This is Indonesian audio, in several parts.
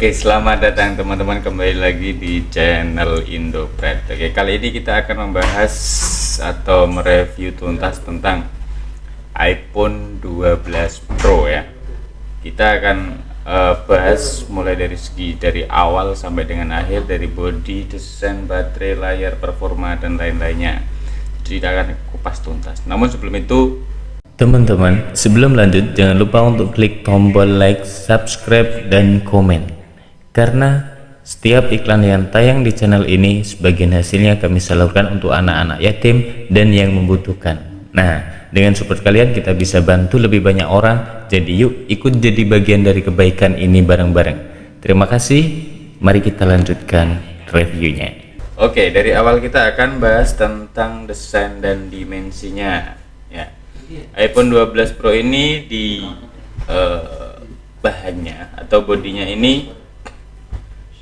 Oke, selamat datang teman-teman kembali lagi di channel Indopret. Oke, kali ini kita akan membahas atau mereview tuntas tentang iPhone 12 Pro ya. Kita akan bahas mulai dari awal sampai dengan akhir, dari body, desain, baterai, layar, performa dan lain-lainnya. Jadi kita akan kupas tuntas. Namun sebelum itu, teman-teman, sebelum lanjut jangan lupa untuk klik tombol like, subscribe, dan komen, karena setiap iklan yang tayang di channel ini sebagian hasilnya kami salurkan untuk anak-anak yatim dan yang membutuhkan. Nah, dengan support kalian kita bisa bantu lebih banyak orang, jadi yuk ikut jadi bagian dari kebaikan ini bareng-bareng. Terima kasih, mari kita lanjutkan reviewnya. oke, dari awal kita akan bahas tentang desain dan dimensinya ya. iPhone 12 Pro ini di bahannya atau bodinya ini,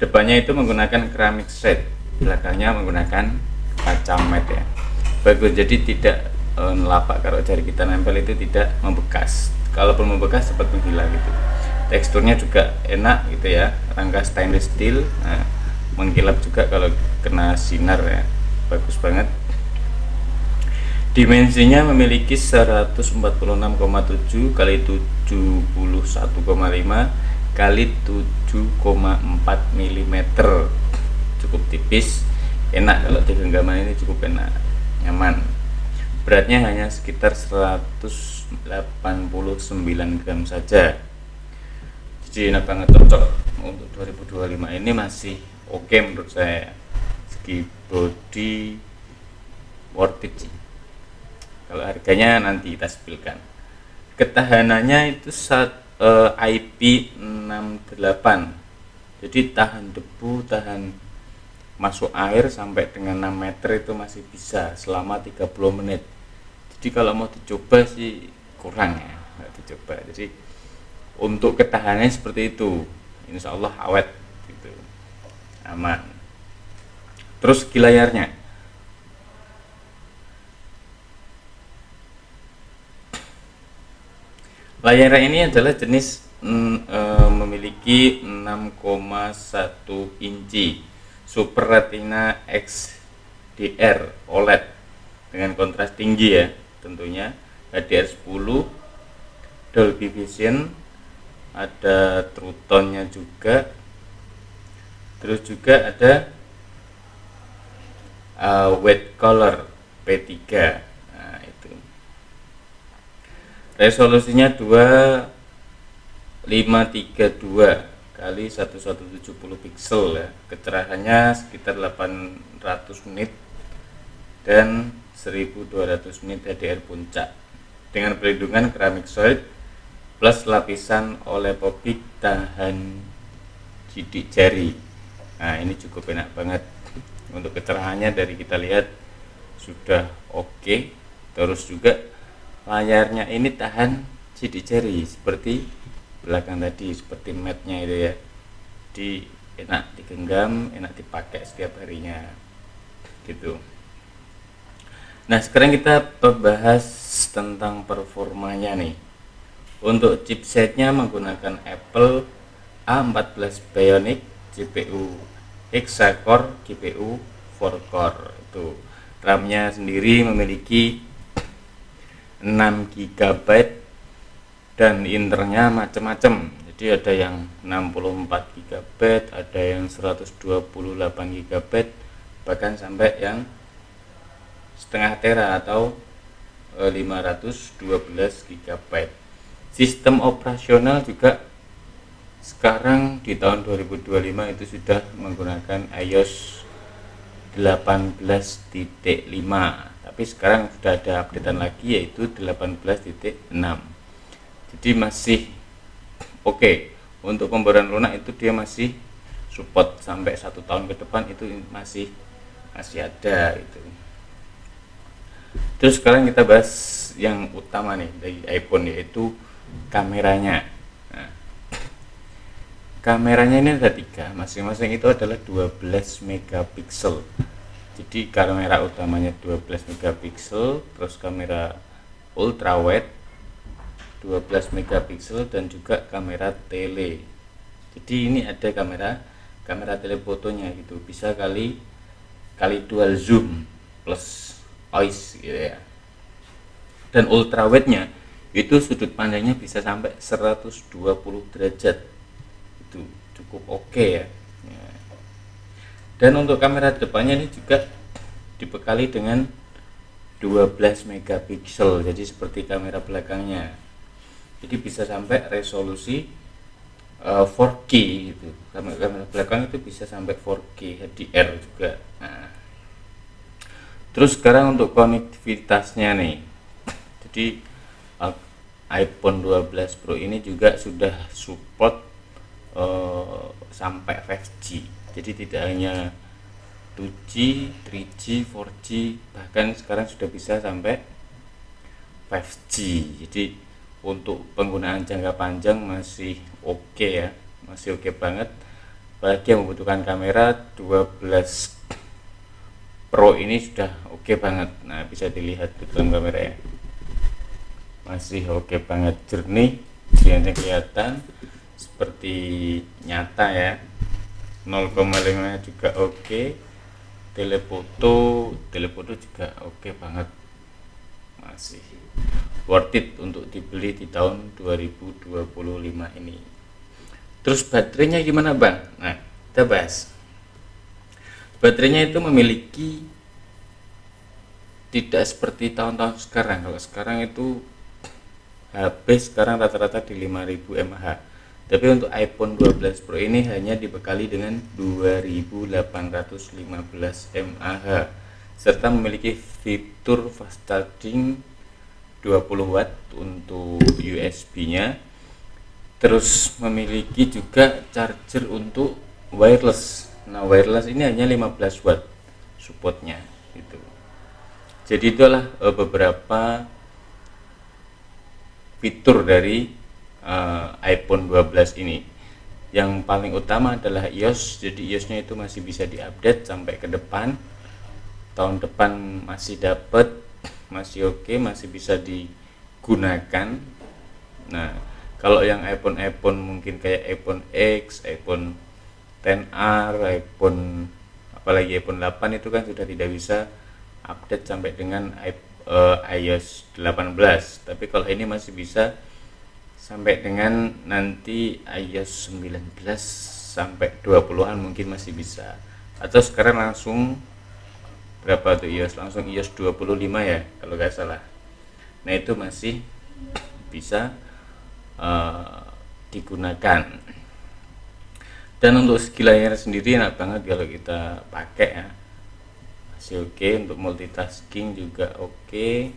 depannya itu menggunakan keramik shade, belakangnya menggunakan kaca matte ya. Bagus, jadi tidak nelapak, kalau jari kita nempel itu tidak membekas, kalaupun membekas cepat menghilang gitu. Teksturnya juga enak gitu ya, rangka stainless steel, nah, mengkilap juga kalau kena sinar ya, bagus banget. Dimensinya memiliki 146,7 kali 71,5 kali 7,4 mm, cukup tipis, enak kalau di genggaman ini, cukup enak, nyaman. Beratnya hanya sekitar 189 gram saja, jadi enak banget, cocok untuk 2025 ini, masih oke menurut saya. Segi body worth it sih. Kalau harganya nanti kita sepilkan. Ketahanannya itu IP68, jadi tahan debu, tahan masuk air sampai dengan 6 meter itu masih bisa selama 30 menit. Jadi kalau mau dicoba sih kurang ya, nggak dicoba. Jadi untuk ketahanannya seperti itu, insya Allah awet gitu, aman. Terus segi layarnya, layar ini adalah jenis memiliki 6,1 inci Super Retina XDR OLED dengan kontras tinggi ya, tentunya HDR10, Dolby Vision, ada True Tone-nya juga, terus juga ada White Color P3. Resolusinya 2532 kali 1170 pixel ya. Kecerahannya sekitar 800 nit dan 1200 nit HDR puncak, dengan perlindungan keramik solid plus lapisan oleopropik tahan sidik jari. Nah, ini cukup enak banget. Untuk kecerahannya dari kita lihat sudah oke. Terus juga layarnya ini tahan sidik jari seperti belakang tadi, seperti matte-nya itu ya. Jadi enak digenggam, enak dipakai setiap harinya gitu. Nah, sekarang kita bahas tentang performanya nih. Untuk chipsetnya menggunakan Apple A14 Bionic, GPU Hexa-core, GPU 4-core itu. RAM-nya sendiri memiliki 6 GB dan internya macam-macam. Jadi ada yang 64 GB, ada yang 128 GB, bahkan sampai yang setengah tera atau 512 GB. Sistem operasional juga sekarang di tahun 2025 itu sudah menggunakan iOS 18.5, tapi sekarang sudah ada updatean lagi yaitu 18.6. Jadi masih oke. Untuk pembaruan lunak itu dia masih support sampai 1 tahun ke depan, itu masih ada itu. Terus sekarang kita bahas yang utama nih dari iPhone, yaitu kameranya. Nah, kameranya ini ada 3, masing-masing itu adalah 12 megapiksel. Jadi kamera utamanya 12 megapiksel, terus kamera ultrawide 12 megapiksel, dan juga kamera tele Jadi ini ada kamera telefotonya gitu, bisa kali dual zoom plus OIS gitu ya. Dan ultrawide-nya itu sudut pandangnya bisa sampai 120 derajat, itu cukup oke ya. Dan untuk kamera depannya ini juga dibekali dengan 12 megapiksel, jadi seperti kamera belakangnya. Jadi bisa sampai resolusi 4K gitu. Kamera belakang itu bisa sampai 4K HDR juga. Nah, terus sekarang untuk konektivitasnya nih. Jadi iPhone 12 Pro ini juga sudah support sampai 5G. Jadi tidak hanya 2G, 3G, 4G, bahkan sekarang sudah bisa sampai 5G. Jadi untuk penggunaan jangka panjang masih oke ya, masih oke banget. Bagi yang membutuhkan kamera 12 Pro ini sudah oke banget. Nah, bisa dilihat di dalam kamera ya, masih oke banget, jernih, yang kelihatan seperti nyata ya. 0,5 juga oke. Telefoto juga oke banget, masih worth it untuk dibeli di tahun 2025 ini. Terus baterainya gimana bang? Nah, kita bahas. Baterainya itu memiliki tidak seperti tahun-tahun sekarang. Kalau sekarang itu HP sekarang rata-rata di 5000 mAh. Tapi untuk iPhone 12 Pro ini hanya dibekali dengan 2815 mAh serta memiliki fitur fast charging 20 watt untuk USB-nya. Terus memiliki juga charger untuk wireless. Nah, wireless ini hanya 15 watt supportnya gitu. Jadi itulah beberapa fitur dari iPhone 12 ini. Yang paling utama adalah iOS. Jadi iOS-nya itu masih bisa diupdate sampai ke depan. Tahun depan masih dapat, masih oke, masih bisa digunakan. Nah, kalau yang iPhone mungkin kayak iPhone X, iPhone XR, apalagi iPhone 8 itu kan sudah tidak bisa update sampai dengan iOS 18. Tapi kalau ini masih bisa sampai dengan nanti iOS 19 sampai 20-an mungkin masih bisa. Atau sekarang langsung berapa tuh iOS? Langsung iOS 25 ya kalau nggak salah. Nah, itu masih bisa digunakan. Dan untuk segi layar sendiri enak banget kalau kita pakai ya. Masih oke, untuk multitasking juga oke.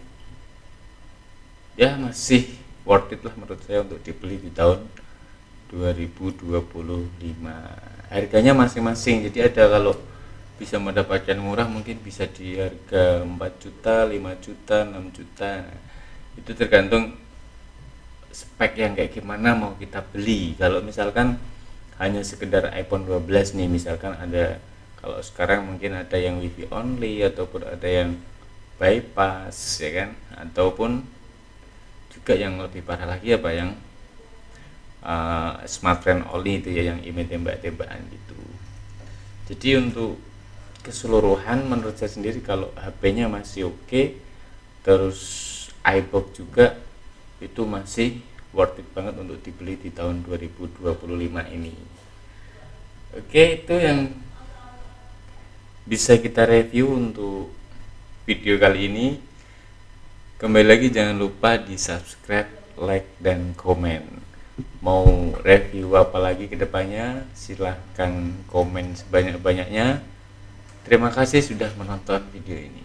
Ya, masih worth it lah menurut saya untuk dibeli di tahun 2025. Harganya masing-masing, jadi ada kalau bisa mendapatkan murah mungkin bisa di harga 4 juta, 5 juta, 6 juta. Itu tergantung spek yang kayak gimana mau kita beli. Kalau misalkan hanya sekedar iPhone 12 nih, misalkan ada, kalau sekarang mungkin ada yang wifi only ataupun ada yang bypass ya kan, ataupun juga yang lebih parah lagi apa yang smartphone only itu ya, yang email tembak-tembakan gitu. Jadi untuk keseluruhan menurut saya sendiri kalau HP-nya masih oke, terus iBox juga itu masih worth it banget untuk dibeli di tahun 2025 ini. Oke, itu yang bisa kita review untuk video kali ini. Kembali lagi, jangan lupa di subscribe, like, dan komen. Mau review apa lagi ke depannya, silahkan komen sebanyak-banyaknya. Terima kasih sudah menonton video ini.